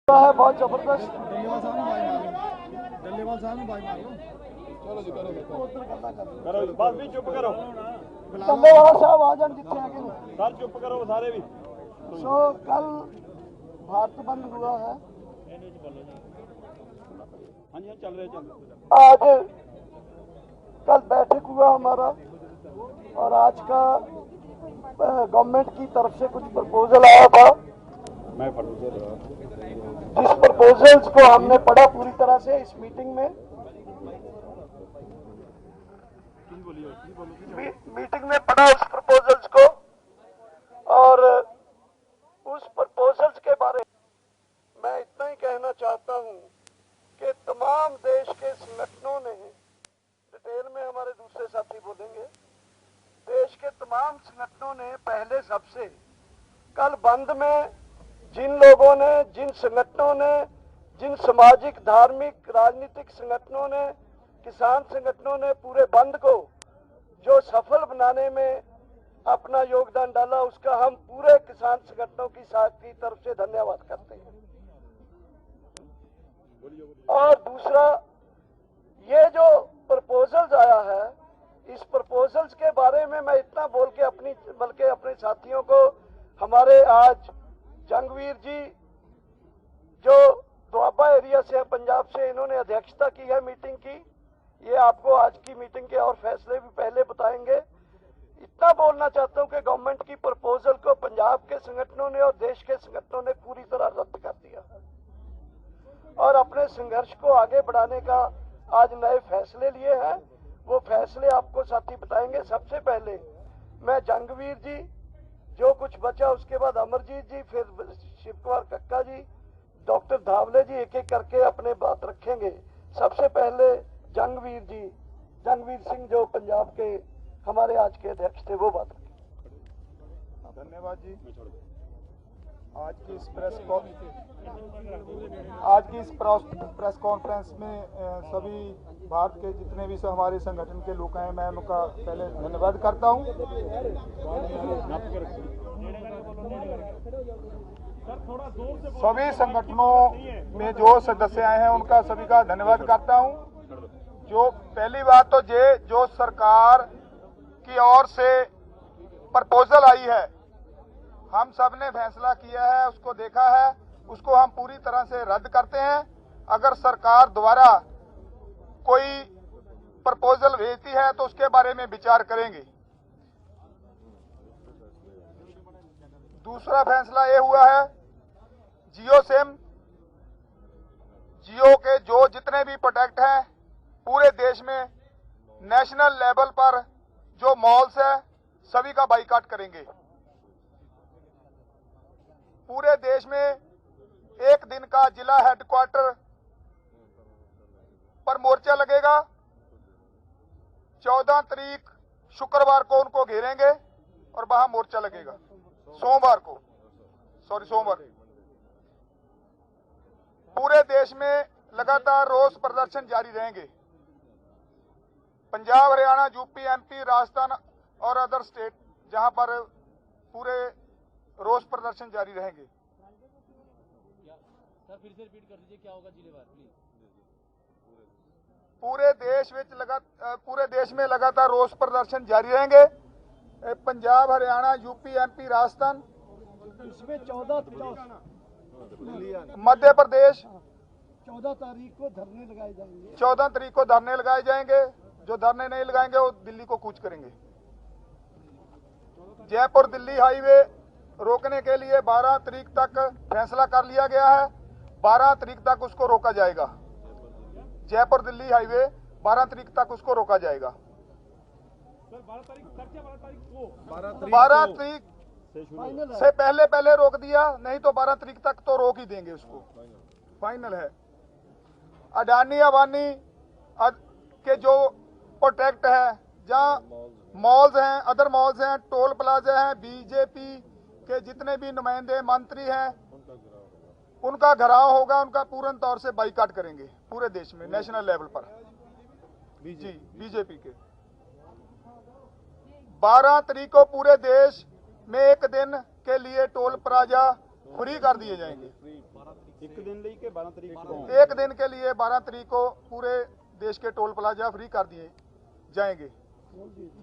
है बहुत जबरदस्त। डल्लेवाल साहब भाई मार लो। चलो जी करो करो बस भी चुप करो। डल्लेवाल साहब आ जान जितने आगे सर चुप करो सारे भी। सो कल भारत बंद हुआ है। हाँ जी चल रहे आज कल बैठक हुआ हमारा और आज का गवर्नमेंट की तरफ से कुछ प्रपोजल आया था। मैं जिस प्रपोजल्स को हमने पढ़ा पूरी तरह से इस मीटिंग में पढ़ा उस प्रपोजल्स को, और उस प्रपोजल्स के बारे में मैं इतना ही कहना चाहता हूं कि तमाम देश के संगठनों ने, डिटेल में हमारे दूसरे साथी बोलेंगे, देश के तमाम संगठनों ने पहले सबसे कल बंद में जिन लोगों ने, जिन संगठनों ने, जिन सामाजिक, धार्मिक, राजनीतिक संगठनों ने, किसान संगठनों ने पूरे बंद को जो सफल बनाने में अपना योगदान डाला, उसका हम पूरे किसान संगठनों की तरफ से धन्यवाद करते हैं। और दूसरा, ये जो प्रपोजल्स आया है, इस प्रपोजल्स के बारे में मैं इतना बोल के बल्कि अपने साथियों को, हमारे आज जंगवीर जी जो दुआबा एरिया से है, पंजाब से, इन्होंने अध्यक्षता की है मीटिंग की। ये आपको आज की मीटिंग के और फैसले भी पहले बताएंगे। इतना बोलना चाहता हूं कि गवर्नमेंट की प्रपोजल को पंजाब के संगठनों ने और देश के संगठनों ने पूरी तरह रद्द कर दिया है और अपने संघर्ष को आगे बढ़ाने का आज नए फैसले लिए हैं। वो फैसले आपको साथी बताएंगे। सबसे पहले मैं जंगवीर जी, जो कुछ बचा उसके बाद अमरजीत जी, फिर शिव कुमार कक्का जी, डॉक्टर धावले जी, एक एक करके अपने बात रखेंगे। सबसे पहले जंगवीर जी, जंगवीर सिंह जो पंजाब के हमारे आज के अध्यक्ष थे, वो बात रखेंगे। धन्यवाद जी। आज की इस प्रेस कॉन्फ्रेंस में सभी भारत के जितने भी हमारे संगठन के लोग हैं, मैं उनका पहले धन्यवाद करता हूं। सभी संगठनों में जो सदस्य आए हैं उनका सभी का धन्यवाद करता हूं। जो पहली बात तो जो सरकार की ओर से प्रपोजल आई है, हम सब ने फैसला किया है, उसको देखा है, उसको हम पूरी तरह से रद्द करते हैं। अगर सरकार द्वारा कोई प्रपोजल भेजती है तो उसके बारे में विचार करेंगे। दूसरा फैसला ये हुआ है, जियो सिम, जियो के जो जितने भी प्रोडक्ट हैं पूरे देश में नेशनल लेवल पर जो मॉल्स है सभी का बाइकाट करेंगे। पूरे देश में एक दिन का जिला हेडक्वार्टर पर मोर्चा लगेगा। 14 तारीख शुक्रवार को उनको घेरेंगे और वहां मोर्चा लगेगा। सोमवार पूरे देश में लगातार रोष प्रदर्शन जारी रहेंगे। पंजाब, हरियाणा, यूपी, एमपी, राजस्थान और अदर स्टेट जहां पर पूरे रोष प्रदर्शन जारी रहेंगे। सर फिर से रिपीट कर दीजिए, क्या होगा जिलेवार प्लीज। पूरे देश में लगातार रोष प्रदर्शन जारी रहेंगे। पंजाब, हरियाणा, यूपी, एमपी, राजस्थान, इसमें 14 मध्य प्रदेश 14 तारीख को धरने लगाए जाएंगे। 14 तारीख को धरने लगाए जाएंगे। जो धरने नहीं लगाएंगे वो दिल्ली को कूच करेंगे। जयपुर दिल्ली हाईवे रोकने के लिए 12 तारीख तक फैसला कर लिया गया है। 12 तारीख तक उसको रोका जाएगा। जयपुर दिल्ली हाईवे 12 तारीख तक उसको रोका जाएगा। 12 तारीख से पहले रोक दिया, नहीं तो 12 तारीख तक तो रोक ही देंगे उसको। फाइनल है। अडानी अबानी के जो प्रोटेक्ट है, जहाँ मॉल्स हैं, अदर मॉल्स हैं, टोल प्लाजा हैं, बीजेपी के जितने भी नुमाइंदे मंत्री हैं उनका घेराव होगा। उनका पूर्ण तौर से बाइकाट करेंगे पूरे देश में नेशनल लेवल पर। बीजेपी के 12 तारीख को पूरे देश में एक दिन के लिए टोल प्लाजा फ्री कर दिए जाएंगे। एक दिन ਲਈ के 12 तरीक को एक दिन के लिए 12 तारीख को पूरे देश के टोल प्लाजा फ्री कर दिए जाएंगे।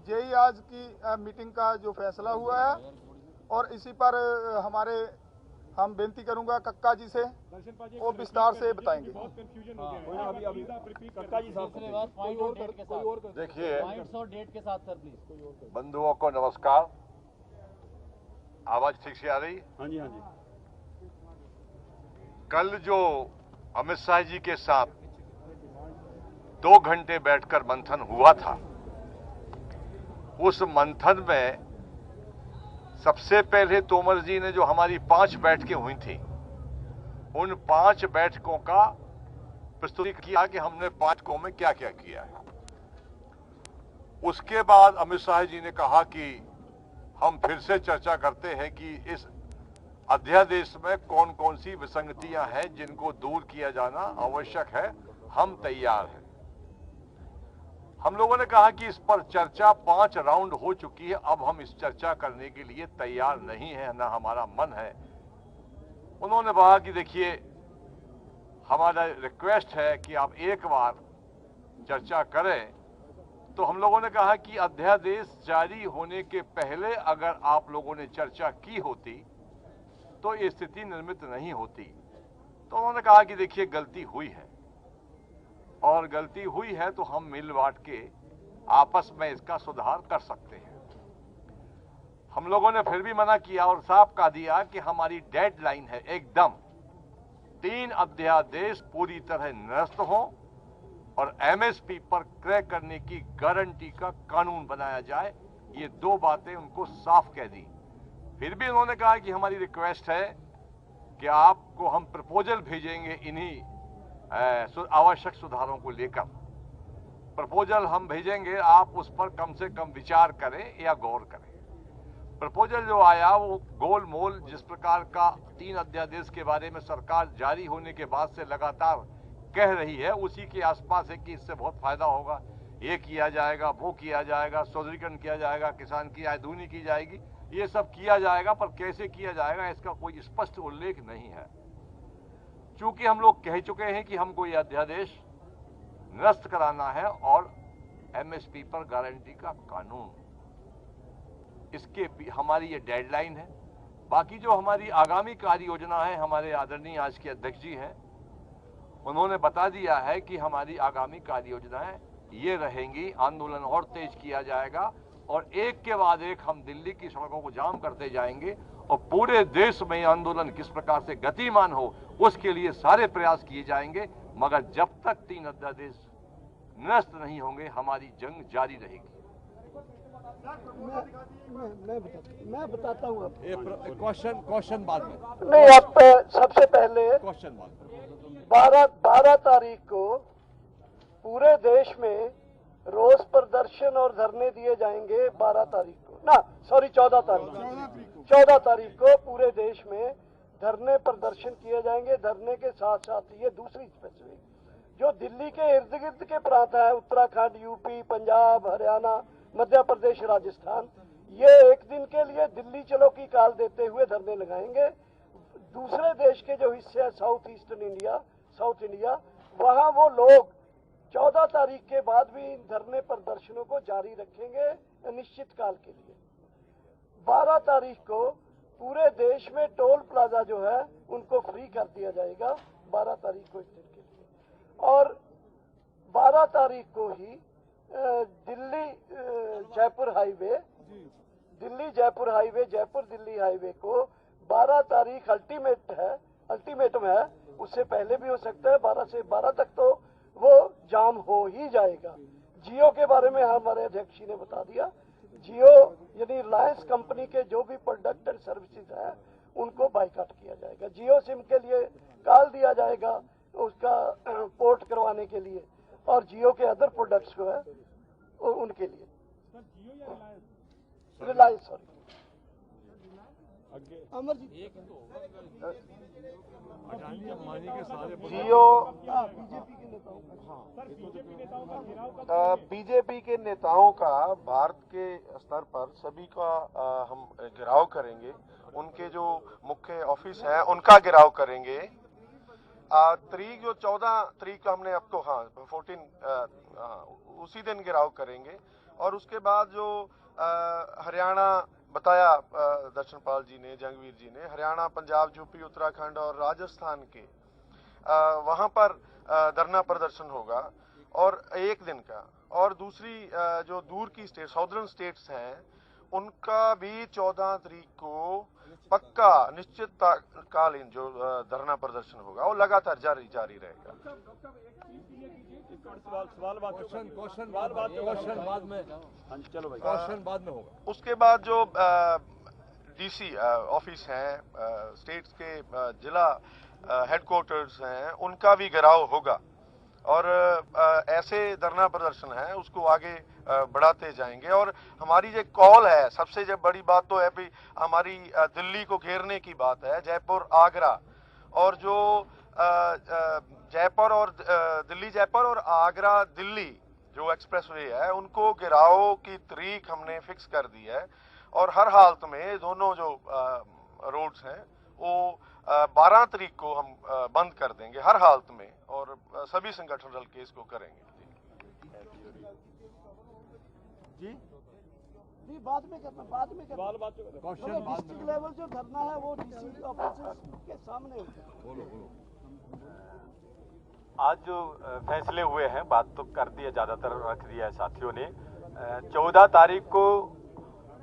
यही आज की मीटिंग का जो फैसला हुआ है और इसी पर हम बेनती करूंगा कक्का जी से, वो विस्तार से बताएंगे। कक्का जी साहब पॉइंट और डेट के साथ देखिए पॉइंट्स और डेट के साथ सर प्लीज। बंधुओं को नमस्कार। आवाज ठीक से आ रही? हाँ जी हाँ जी। कल जो अमित शाह जी के साथ 2 घंटे बैठकर मंथन हुआ था, उस मंथन में सबसे पहले तोमर जी ने जो हमारी 5 बैठकें हुई थी, उन 5 बैठकों का प्रस्तुत किया कि हमने 5 बैठकों में क्या क्या किया है। उसके बाद अमित शाह जी ने कहा कि हम फिर से चर्चा करते हैं कि इस अध्यादेश में कौन कौन सी विसंगतियां हैं जिनको दूर किया जाना आवश्यक है, हम तैयार हैं। हम लोगों ने कहा कि इस पर चर्चा 5 राउंड हो चुकी है, अब हम इस चर्चा करने के लिए तैयार नहीं है, ना हमारा मन है। उन्होंने कहा कि देखिए, हमारा रिक्वेस्ट है कि आप एक बार चर्चा करें। तो हम लोगों ने कहा कि अध्यादेश जारी होने के पहले अगर आप लोगों ने चर्चा की होती तो ये स्थिति निर्मित नहीं होती। तो उन्होंने कहा कि देखिए, गलती हुई है और गलती हुई है तो हम मिल बांट के आपस में इसका सुधार कर सकते हैं। हम लोगों ने फिर भी मना किया और साफ कह दिया कि हमारी डेडलाइन है एकदम 3 अध्यादेश पूरी तरह निरस्त हो और एमएसपी पर क्रय करने की गारंटी का कानून बनाया जाए। ये 2 बातें उनको साफ कह दी। फिर भी उन्होंने कहा कि हमारी रिक्वेस्ट है कि आपको हम प्रपोजल भेजेंगे इन्हीं आवश्यक सुधारों को लेकर। प्रपोजल हम भेजेंगे, आप उस पर कम से कम विचार करें या गौर करें। प्रपोजल जो आया वो गोल मोल जिस प्रकार का 3 अध्यादेश के बारे में सरकार जारी होने के बाद से लगातार कह रही है, उसी के आसपास है कि इससे बहुत फायदा होगा, ये किया जाएगा, वो किया जाएगा, सौदरीकरण किया जाएगा, किसान की आय दूनी की जाएगी, ये सब किया जाएगा, पर कैसे किया जाएगा इसका कोई स्पष्ट उल्लेख नहीं है। चूंकि हम लोग कह चुके हैं कि हमको ये अध्यादेश निरस्त कराना है और एमएसपी पर गारंटी का कानून, इसके हमारी ये डेडलाइन है। बाकी जो हमारी आगामी कार्य योजना है, हमारे आदरणीय आज के अध्यक्ष जी हैं, उन्होंने बता दिया है कि हमारी आगामी कार्य योजनाएं ये रहेंगी। आंदोलन और तेज किया जाएगा और एक के बाद एक हम दिल्ली की सड़कों को जाम करते जाएंगे और पूरे देश में आंदोलन किस प्रकार से गतिमान हो उसके लिए सारे प्रयास किए जाएंगे। मगर जब तक 3 अध्यादेश निरस्त नहीं होंगे, हमारी जंग जारी रहेगी। मैं बताता हूँ। क्वेश्चन बाद में नहीं, आप सबसे पहले क्वेश्चन बाद में 12 तारीख को पूरे देश में रोज प्रदर्शन और धरने दिए जाएंगे। 12 तारीख को ना, सॉरी 14 तारीख को पूरे देश में धरने प्रदर्शन किए जाएंगे। धरने के साथ साथ ये दूसरी स्पेसिफिक जो दिल्ली के इर्द गिर्द के प्रांत है, उत्तराखंड, यूपी, पंजाब, हरियाणा, मध्य प्रदेश, राजस्थान, ये एक दिन के लिए दिल्ली चलो की काल देते हुए धरने लगाएंगे। दूसरे देश के जो हिस्से हैं साउथ इंडिया, वहाँ वो लोग 14 तारीख के बाद भी इन धरने प्रदर्शनों को जारी रखेंगे अनिश्चित काल के लिए। 12 तारीख को पूरे देश में टोल प्लाजा जो है उनको फ्री कर दिया जाएगा। 12 तारीख को एक दिन के लिए, और 12 तारीख को ही दिल्ली जयपुर हाईवे, जयपुर दिल्ली हाईवे को 12 तारीख अल्टीमेटम है। उससे पहले भी हो सकता है, 12 से 12 तक तो वो जाम हो ही जाएगा। जियो के बारे में हमारे अध्यक्ष जी ने बता दिया। जियो यानी रिलायंस कंपनी के जो भी प्रोडक्ट एंड सर्विसेज हैं उनको बाइकाट किया जाएगा। जियो सिम के लिए कॉल दिया जाएगा उसका पोर्ट करवाने के लिए, और जियो के अदर प्रोडक्ट्स को है उनके लिए। रिलायंस, सॉरी अमर जी, जियो बीजेपी के नेताओं का भारत के स्तर पर सभी का हम गिराव करेंगे। उनके जो मुख्य ऑफिस है उनका गिराव करेंगे तारीख जो 14 तारीख को हमने आपको 14 उसी दिन गिराव करेंगे। और उसके बाद जो हरियाणा बताया दर्शनपाल जी ने, जंगवीर जी ने, हरियाणा, पंजाब, यूपी, उत्तराखंड और राजस्थान के वहां पर धरना प्रदर्शन होगा और एक दिन का। और दूसरी जो दूर की स्टेट, साउदर्न स्टेट्स हैं, उनका भी 14 तारीख को पक्का निश्चित कालीन जो धरना प्रदर्शन होगा वो लगातार जारी रहेगा। क्वेश्चन बाद में, चलो भाई, क्वेश्चन बाद में होगा। उसके बाद जो डीसी ऑफिस हैं, स्टेट्स के जिला हेडक्वार्टर्स हैं, उनका भी घेराव होगा और ऐसे धरना प्रदर्शन है उसको आगे बढ़ाते जाएंगे। और हमारी जो कॉल है, सबसे जो बड़ी बात तो है भी हमारी दिल्ली को घेरने की बात है, जयपुर, आगरा, और जो जयपुर और दिल्ली, जयपुर और आगरा दिल्ली जो एक्सप्रेसवे है, उनको गिराव की तारीख हमने फिक्स कर दी है। और हर हालत में दोनों जो रोड्स हैं वो 12 तारीख को हम बंद कर देंगे हर हालत में, और सभी संगठन रल के इसको करेंगे। जी बाद में करना, बाद में करना। डिस्ट्रिक्ट लेवल जो धरना है वो डीसी ऑफिस के सामने होगा। आज जो फैसले हुए हैं, बात तो कर दी है, ज्यादातर रख दिया है साथियों ने। 14 तारीख को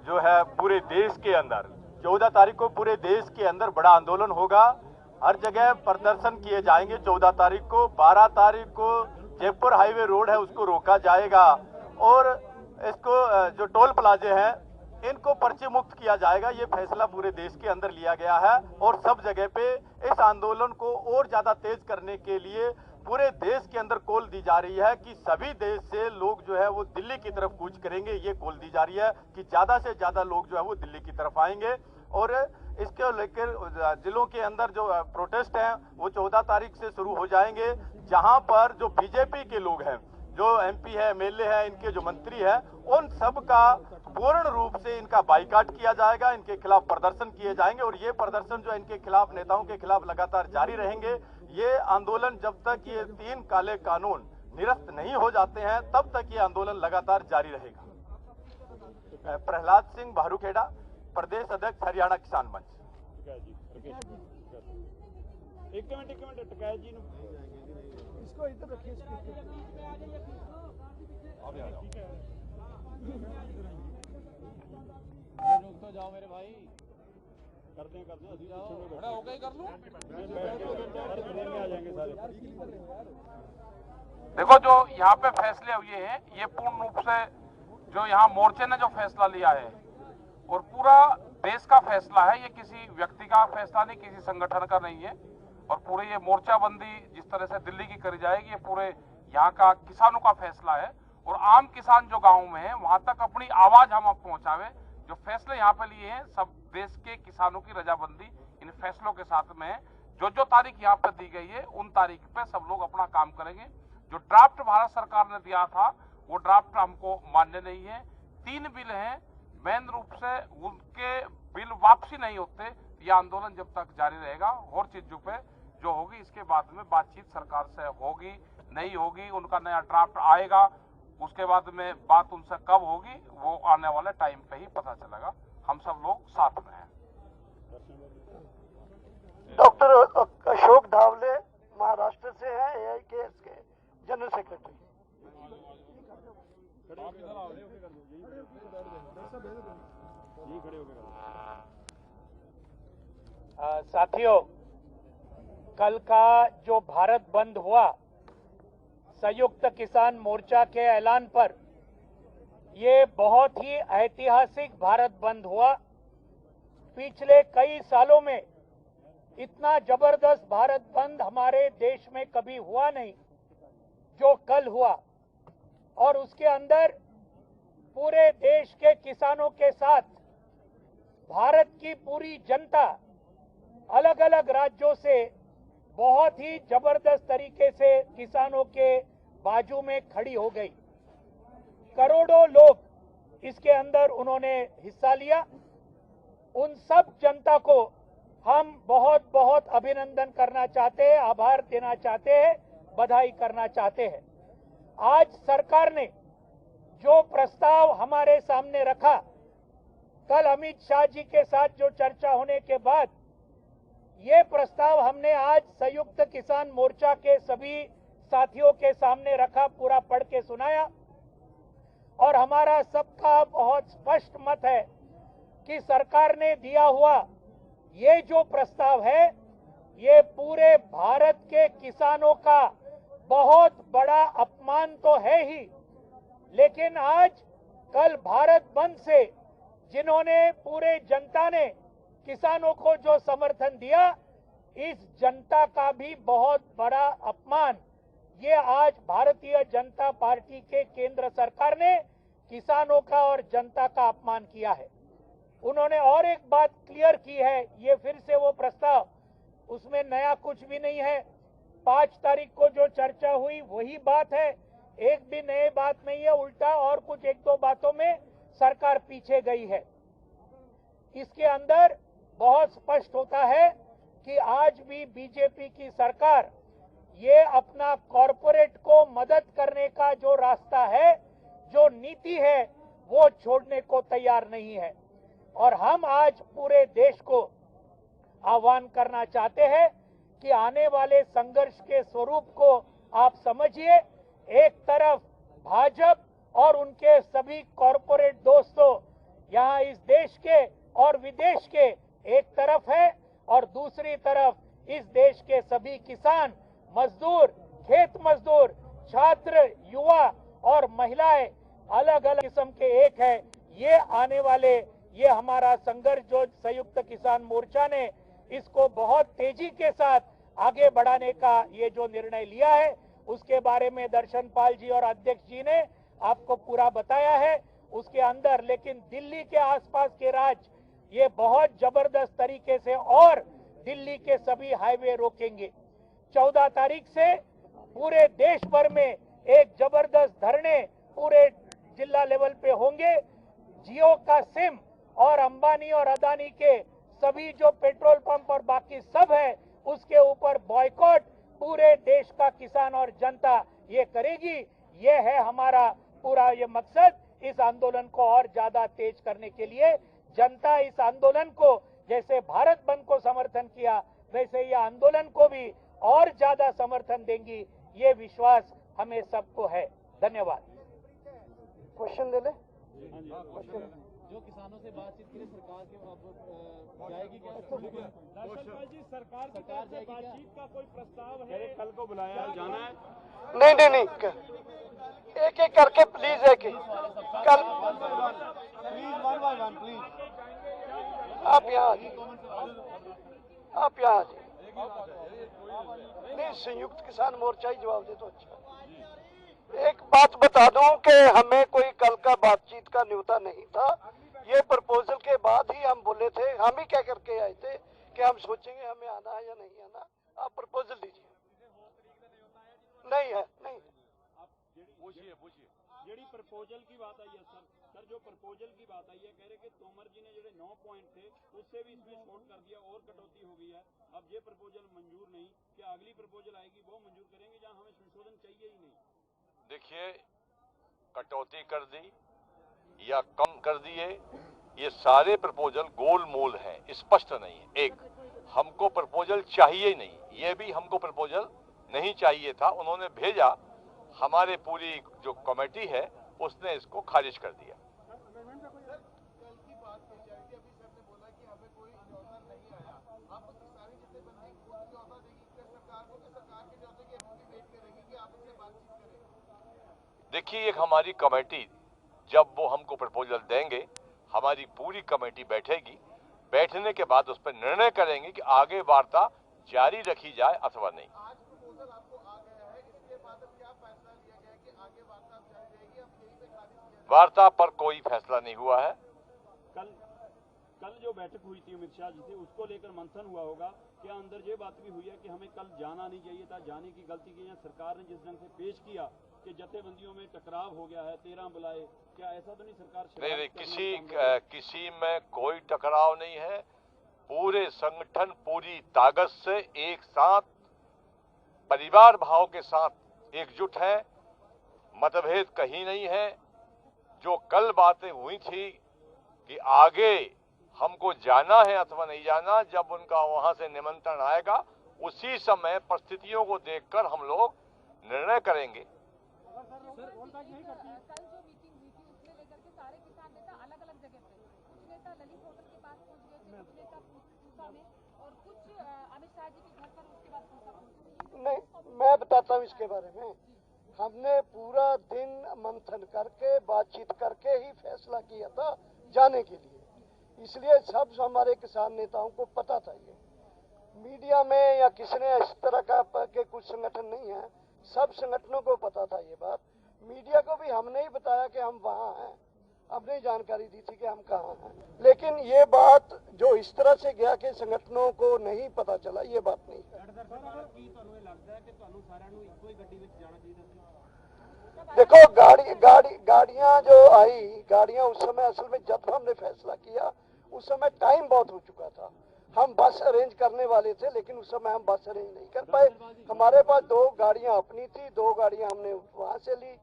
जो है पूरे देश के अंदर, 14 तारीख को पूरे देश के अंदर बड़ा आंदोलन होगा, हर जगह प्रदर्शन किए जाएंगे। 14 तारीख को, 12 तारीख को जयपुर हाईवे रोड है उसको रोका जाएगा और इसको जो टोल प्लाजे हैं इनको पर्चे मुक्त किया जाएगा। ये फैसला पूरे देश के अंदर लिया गया है और सब जगह पे इस आंदोलन को और ज्यादा तेज करने के लिए पूरे देश के अंदर कॉल दी जा रही है कि सभी देश से लोग जो है वो दिल्ली की तरफ कूच करेंगे। ये कॉल दी जा रही है कि ज्यादा से ज्यादा लोग जो है वो दिल्ली की तरफ आएंगे और इसके लेकर जिलों के अंदर जो प्रोटेस्ट हैं वो 14 तारीख से शुरू हो जाएंगे, जहां पर जो बीजेपी के लोग हैं, जो एमपी है, एमएलए है, इनके जो मंत्री है, उन सब का पूर्ण रूप से इनका बाइकाट किया जाएगा, इनके खिलाफ प्रदर्शन किए जाएंगे और ये प्रदर्शन जो इनके खिलाफ, नेताओं के खिलाफ लगातार जारी रहेंगे। ये आंदोलन जब तक ये 3 काले कानून निरस्त नहीं हो जाते हैं तब तक ये आंदोलन लगातार जारी रहेगा। प्रहलाद सिंह भारूखेड़ा, प्रदेश अध्यक्ष हरियाणा किसान मंच। एक मिनट टकैत जी इसको इधर रखिए। रुक तो जाओ मेरे भाई, करते हैं खड़ा होकर ही कर लूं। आ जाएंगे सारे। देखो, जो यहाँ पे फैसले हुए हैं ये पूर्ण रूप से जो यहाँ मोर्चे ने जो फैसला लिया है और पूरा देश का फैसला है, ये किसी व्यक्ति का फैसला नहीं, किसी संगठन का नहीं है। और पूरे ये मोर्चाबंदी जिस तरह से दिल्ली की करी जाएगी, ये पूरे यहाँ का किसानों का फैसला है और आम किसान जो गाँव में है वहां तक अपनी आवाज हम पहुंचावे। जो फैसले यहाँ पे लिए हैं सब देश के किसानों की रजाबंदी इन फैसलों के साथ में है। जो तारीख यहाँ पे दी गई है उन तारीख पे सब लोग अपना काम करेंगे। जो ड्राफ्ट भारत सरकार ने दिया था वो ड्राफ्ट हमको मान्य नहीं है। 3 बिल हैं, मेन रूप से उनके बिल वापसी नहीं होते, ये आंदोलन जब तक जारी रहेगा। और चीजों पे जो होगी इसके बाद में बातचीत सरकार से होगी, नहीं होगी, उनका नया ड्राफ्ट आएगा, उसके बाद में बात उनसे कब होगी वो आने वाले टाइम पे ही पता चलेगा। हम सब लोग साथ में हैं। डॉक्टर अशोक धावले महाराष्ट्र से हैं, AIKS के जनरल सेक्रेटरी। साथियों, कल का जो भारत बंद हुआ संयुक्त किसान मोर्चा के ऐलान पर, ये बहुत ही ऐतिहासिक भारत बंद हुआ। पिछले कई सालों में इतना जबरदस्त भारत बंद हमारे देश में कभी हुआ नहीं जो कल हुआ। और उसके अंदर पूरे देश के किसानों के साथ भारत की पूरी जनता अलग अलग राज्यों से बहुत ही जबरदस्त तरीके से किसानों के बाजू में खड़ी हो गई। करोड़ों लोग इसके अंदर उन्होंने हिस्सा लिया। उन सब जनता को हम बहुत बहुत अभिनंदन करना चाहते हैं, आभार देना चाहते हैं, बधाई करना चाहते हैं। आज सरकार ने जो प्रस्ताव हमारे सामने रखा, कल अमित शाह जी के साथ जो चर्चा होने के बाद ये प्रस्ताव हमने आज संयुक्त किसान मोर्चा के सभी साथियों के सामने रखा, पूरा पढ़ के सुनाया और हमारा सबका बहुत स्पष्ट मत है कि सरकार ने दिया हुआ ये जो प्रस्ताव है, ये पूरे भारत के किसानों का बहुत बड़ा अपमान तो है ही, लेकिन आज कल भारत बंद से जिन्होंने पूरे जनता ने किसानों को जो समर्थन दिया, इस जनता का भी बहुत बड़ा अपमान ये आज भारतीय जनता पार्टी के केंद्र सरकार ने किसानों का और जनता का अपमान किया है। उन्होंने और एक बात क्लियर की है, ये फिर से वो प्रस्ताव, उसमें नया कुछ भी नहीं है। 5 तारीख को जो चर्चा हुई वही बात है, एक भी नई बात नहीं है, उल्टा और कुछ 1-2 बातों में सरकार पीछे गई है। इसके अंदर बहुत स्पष्ट होता है कि आज भी बीजेपी की सरकार ये अपना कॉरपोरेट को मदद करने का जो रास्ता है, जो नीति है, वो छोड़ने को तैयार नहीं है। और हम आज पूरे देश को आह्वान करना चाहते हैं कि आने वाले संघर्ष के स्वरूप को आप समझिए। एक तरफ भाजपा और उनके सभी कॉरपोरेट दोस्तों यहाँ इस देश के और विदेश के एक तरफ है, और दूसरी तरफ इस देश के सभी किसान, मजदूर, खेत मजदूर, छात्र, युवा और महिलाएं अलग अलग किस्म के एक है। ये आने वाले ये हमारा संघर्ष जो संयुक्त किसान मोर्चा ने इसको बहुत तेजी के साथ आगे बढ़ाने का ये जो निर्णय लिया है, उसके बारे में दर्शन पाल जी और अध्यक्ष जी ने आपको पूरा बताया है। उसके अंदर लेकिन दिल्ली के आसपास के राज्य ये बहुत जबरदस्त तरीके से और दिल्ली के सभी हाईवे रोकेंगे। 14 तारीख से पूरे देश भर में एक जबरदस्त धरने पूरे जिला लेवल पे होंगे। जियो का सिम और अंबानी और अदानी के सभी जो पेट्रोल पंप और बाकी सब है, उसके ऊपर बॉयकॉट पूरे देश का किसान और जनता ये करेगी। ये है हमारा पूरा ये मकसद। इस आंदोलन को और ज्यादा तेज करने के लिए जनता इस आंदोलन को जैसे भारत बंद को समर्थन किया, वैसे ये आंदोलन को भी और ज्यादा समर्थन देंगी, ये विश्वास हमें सबको है। धन्यवाद। क्वेश्चन ले ले। जो किसानों से बातचीत के लिए सरकार की अब जाएगी क्या? दर्शनपाल जी, सरकार की तरफ से बातचीत का कोई प्रस्ताव है? कल को बुलाया जाना है? नहीं, एक एक करके प्लीज, एक एक कल प्लीज, 1 by 1 प्लीज। आप यहाँ आ जाइए। नहीं, संयुक्त किसान मोर्चा ही जवाब दे तो अच्छा। एक बात बता दूं कि हमें कोई कल का बातचीत का न्योता नहीं था। ये प्रपोजल के बाद ही हम बोले थे, हम ही कह करके आए थे कि हम सोचेंगे हमें आना है या नहीं आना। आप प्रपोजल दीजिए। नहीं है, नहीं। पूछिए जेडी प्रपोजल की बात आई है सर जो प्रपोजल की बात आई है, कह रहे कि तोमर जी ने जो 9 पॉइंट थे उससे भी इसमें छोड़ कर दिया और कटौती हो गई है। अब ये प्रपोजल मंजूर नहीं, क्या अगली प्रपोजल आएगी वो मंजूर करेंगे जहां हमें संशोधन चाहिए ही नहीं? देखिए, कटौती कर दी या कम कर दिए, ये सारे प्रपोजल गोलमोल हैं, स्पष्ट नहीं है। एक, हमको प्रपोजल चाहिए ही नहीं, ये भी हमको प्रपोजल नहीं चाहिए था। उन्होंने भेजा, हमारे पूरी जो कमेटी है उसने इसको खारिज कर दिया। देखिए, एक हमारी कमेटी, जब वो हमको प्रपोजल देंगे, हमारी पूरी कमेटी बैठेगी। बैठने के बाद उस पर निर्णय करेंगे कि आगे वार्ता जारी रखी जाए अथवा नहीं। वार्ता पर कोई फैसला नहीं हुआ है। कल जो बैठक हुई थी अमित शाह जी से, उसको लेकर मंथन हुआ होगा। क्या अंदर ये बात भी हुई है कि हमें कल जाना नहीं चाहिए था, जाने की गलती की है? सरकार ने जिस ढंग से पेश किया कि जथेबंदियों में टकराव हो गया है, 13 बुलाए, क्या ऐसा तो नहीं सरकार? नहीं, किसी में कोई टकराव नहीं है। पूरे संगठन पूरी ताकत से एक साथ परिवार भाव के साथ एकजुट है। मतभेद कहीं नहीं है। जो कल बातें हुई थी कि आगे हमको जाना है अथवा नहीं जाना, जब उनका वहां से निमंत्रण आएगा उसी समय परिस्थितियों को देखकर हम लोग निर्णय करेंगे। नहीं, मैं बताता हूँ इसके बारे में। हमने पूरा दिन मंथन करके बातचीत करके ही फैसला किया था जाने के लिए। इसलिए सब हमारे किसान नेताओं को पता था। ये मीडिया में या किसी ने इस तरह का के कुछ संगठन नहीं है, सब संगठनों को पता था ये बात। मीडिया को भी हमने ही बताया कि हम वहाँ हैं, हमने जानकारी दी थी कि हम कहाँ हैं। लेकिन ये बात जो इस तरह से गया कि संगठनों को नहीं पता चला, ये बात नहीं है। देखो गाड़ियां जो आई, गाड़ियां उस समय असल में जब हमने फैसला किया उस समय टाइम बहुत हो चुका था। हम बस अरेंज करने वाले थे, लेकिन उस समय हम बस अरेंज नहीं कर पाए। हमारे पास 2 गाड़ियां अपनी थी, 2 गाड़ियां हमने वहां से ली,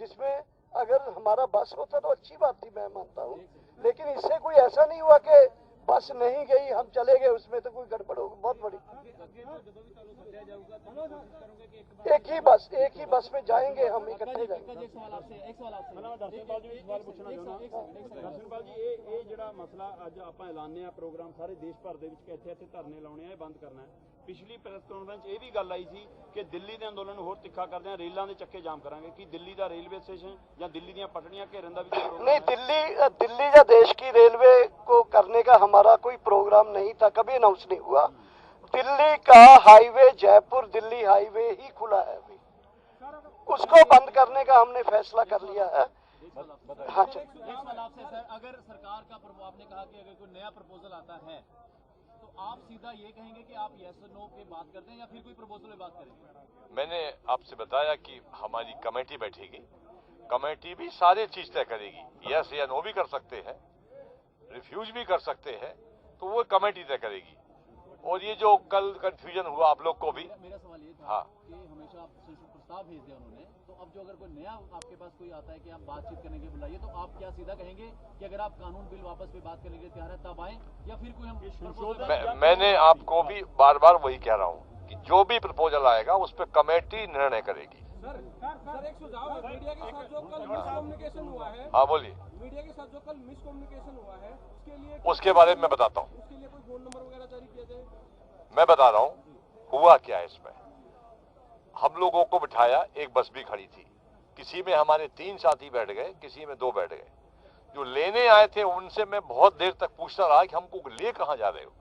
जिसमें अगर हमारा बस होता तो अच्छी बात थी, मैं मानता हूँ। लेकिन इससे कोई ऐसा नहीं हुआ कि बस नहीं गई हम चले गए, उसमें तो कोई गड़बड़ होगी बहुत बड़ी। एक ही बस में जाएंगे, हम इकट्ठे जाएंगे। ਦਰਸ਼ਨਪਾਲ ਜੀ ਇੱਕ ਸਵਾਲ ਪੁੱਛਣਾ ਚਾਹੁੰਦਾ। ਦਰਸ਼ਨਪਾਲ ਜੀ ਇਹ ਜਿਹੜਾ ਮਸਲਾ ਅੱਜ ਆਪਾਂ ਐਲਾਨਿਆ ਪ੍ਰੋਗਰਾਮ ਸਾਰੇ ਦੇਸ਼ ਭਰ ਦੇ ਵਿੱਚ ਕਿ ਇੱਥੇ ਧਰਨੇ ਲਾਉਣੇ ਆ, ਇਹ ਬੰਦ ਕਰਨਾ ਹੈ। ਪਿਛਲੀ ਪ੍ਰੈਸ ਕਾਨਫਰੰਸ ਇਹ ਵੀ ਗੱਲ ਆਈ ਸੀ ਕਿ ਦਿੱਲੀ ਦੇ ਅੰਦੋਲਨ ਨੂੰ ਹੋਰ ਤਿੱਖਾ ਕਰਦੇ ਆ, ਰੇਲਾਂ ਦੇ ਚੱਕੇ ਜਾਮ ਕਰਾਂਗੇ। ਕਿ ਦਿੱਲੀ ਦਾ ਰੇਲਵੇ स्टेशन ਜਾਂ ਦਿੱਲੀ ਦੀਆਂ पटड़ियां घेरन का भी नहीं, दिल्ली या देश की रेलवे को करने का हमारा कोई प्रोग्राम नहीं था, कभी अनाउंस नहीं हुआ। दिल्ली का हाईवे जयपुर दिल्ली हाईवे ही खुला है अभी, उसको बंद करने का हमने फैसला कर लिया है। हाँ सर, अगर सरकार का आपने कहा कि अगर कोई नया प्रपोजल आता है तो आप सीधा ये कहेंगे कि आप यस और नो पे बात करते हैं या फिर कोई प्रपोजल पे बात करेंगे? मैंने आपसे बताया कि हमारी कमेटी बैठेगी, कमेटी भी सारी चीज तय करेगी। यस या नो भी कर सकते हैं, रिफ्यूज भी कर सकते हैं, तो वो कमेटी तय करेगी। और ये जो कल कंफ्यूजन हुआ आप लोग को भी, मेरा सवाल ये था हाँ, कि हमेशा आप प्रस्ताव भेज दिया उन्होंने, तो अब जो अगर कोई नया आपके पास कोई आता है कि आप बातचीत करने के बुलाइए, तो आप क्या सीधा कहेंगे कि अगर आप कानून बिल वापस पे बात करने के लिए तैयार है तब आए, या फिर कोई हम मैंने आपको भी बार बार वही कह रहा हूँ कि जो भी प्रपोजल आएगा उस पर कमेटी निर्णय करेगी। सर एक सुझाव है, मीडिया के साथ जो कल मिसकम्युनिकेशन हुआ है, हाँ बोलिए। मीडिया के साथ जो कल मिसकम्युनिकेशन हुआ है उसके लिए उसके बारे में मैं बताता हूँ, उसके लिए कोई फोन नंबर वगैरह जारी किया जाए? मैं बता रहा हूँ हुआ क्या है इसमें। हम लोगों को बिठाया, एक बस भी खड़ी थी, किसी में हमारे 3 साथी बैठ गए, किसी में 2 बैठ गए। जो लेने आए थे उनसे मैं बहुत देर तक पूछता रहा कि हमको ले कहाँ जा रहे हो,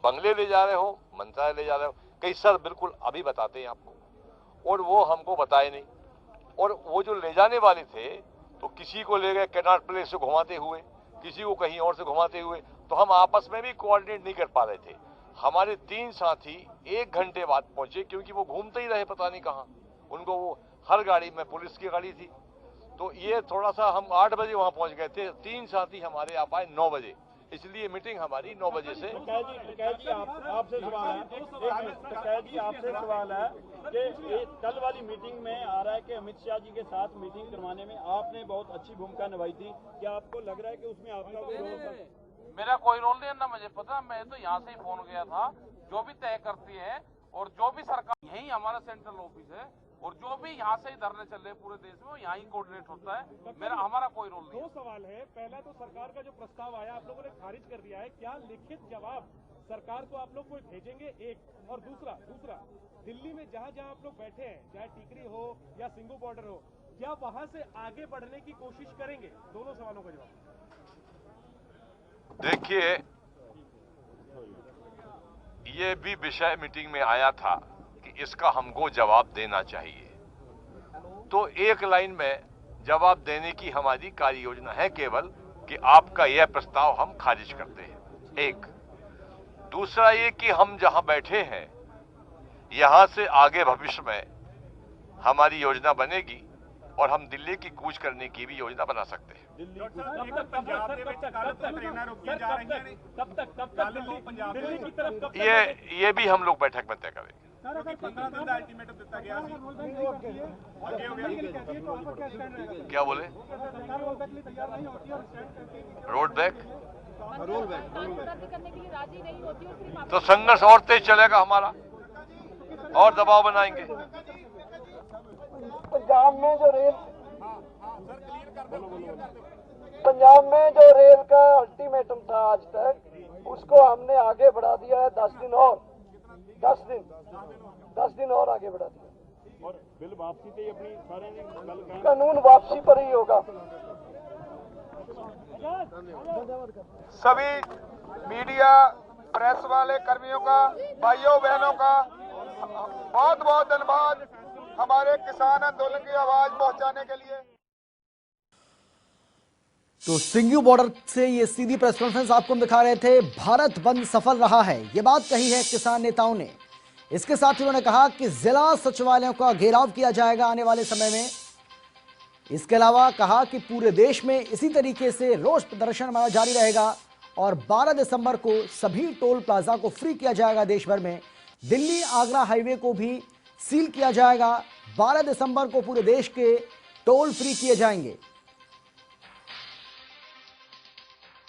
बंगले ले जा रहे हो, मंत्रालय ले जा रहे हो? कई सर बिल्कुल अभी बताते हैं आपको, और वो हमको बताए नहीं। और वो जो ले जाने वाले थे तो किसी को ले गए कैनाट प्लेस से घुमाते हुए, किसी को कहीं और से घुमाते हुए, तो हम आपस में भी कोऑर्डिनेट नहीं कर पा रहे थे। हमारे 3 साथी 1 घंटे बाद पहुंचे, क्योंकि वो घूमते ही रहे पता नहीं कहाँ। उनको वो हर गाड़ी में पुलिस की गाड़ी थी, तो ये थोड़ा सा हम 8 बजे वहां पहुंच गए थे। 3 साथी हमारे आ पाए 9 बजे, इसलिए मीटिंग हमारी 9 बजे से। आपसे सवाल है कि कल वाली मीटिंग में आ रहा है कि अमित शाह जी के साथ मीटिंग करवाने में आपने बहुत अच्छी भूमिका निभाई थी। क्या आपको लग रहा है कि उसमें आपका कोई रोल था? मेरा कोई रोल नहीं है ना, मुझे पता। मैं तो यहाँ से ही फोन गया था, जो भी तय करती है और जो भी सरकार, यही हमारा सेंट्रल ऑफिस है, और जो भी यहाँ से ही धरने चल रहे पूरे देश में, यहाँ ही कोऑर्डिनेट होता है। हमारा कोई रोल नहीं। 2 सवाल है। पहला तो सरकार का जो प्रस्ताव आया आप लोगों ने खारिज कर दिया है, क्या लिखित जवाब सरकार को आप लोग कोई भेजेंगे? एक, और दूसरा दिल्ली में जहाँ जहाँ आप लोग बैठे हैं, चाहे टीकरी हो या सिंगू बॉर्डर हो, क्या वहां से आगे बढ़ने की कोशिश करेंगे? दोनों सवालों का जवाब। देखिए, ये भी विषय मीटिंग में आया था कि इसका हमको जवाब देना चाहिए, तो एक लाइन में जवाब देने की हमारी कार्य योजना है केवल कि आपका यह प्रस्ताव हम खारिज करते हैं। एक, दूसरा ये कि हम जहां बैठे हैं यहां से आगे भविष्य में हमारी योजना बनेगी और हम दिल्ली की कूच करने की भी योजना बना सकते हैं। ये भी हम लोग बैठक में तय करेंगे। क्या बोले? रोड बैक तो संघर्ष और तेज चलेगा हमारा, और दबाव बनाएंगे। पंजाब में जो रेल का अल्टीमेटम था आज तक, उसको हमने आगे बढ़ा दिया है 10 दिन और 10 दिन और आगे बढ़ा दिया। और बिल वापसी पे अपनी सारे कानून वापसी पर ही होगा। सभी मीडिया, प्रेस वाले कर्मियों का, भाइयों बहनों का बहुत बहुत धन्यवाद हमारे किसान आंदोलन की आवाज पहुंचाने के लिए। तो सिंगू बॉर्डर से ये सीधी प्रेस कॉन्फ्रेंस आपको हम दिखा रहे थे। भारत बंद सफल रहा है, ये बात कही है किसान नेताओं ने। इसके साथ ही उन्होंने कहा कि जिला सचिवालयों का घेराव किया जाएगा आने वाले समय में। इसके अलावा कहा कि पूरे देश में इसी तरीके से रोष प्रदर्शन हमारा जारी रहेगा और 12 दिसंबर को सभी टोल प्लाजा को फ्री किया जाएगा देश भर में। दिल्ली आगरा हाईवे को भी सील किया जाएगा। 12 दिसंबर को पूरे देश के टोल फ्री किए जाएंगे।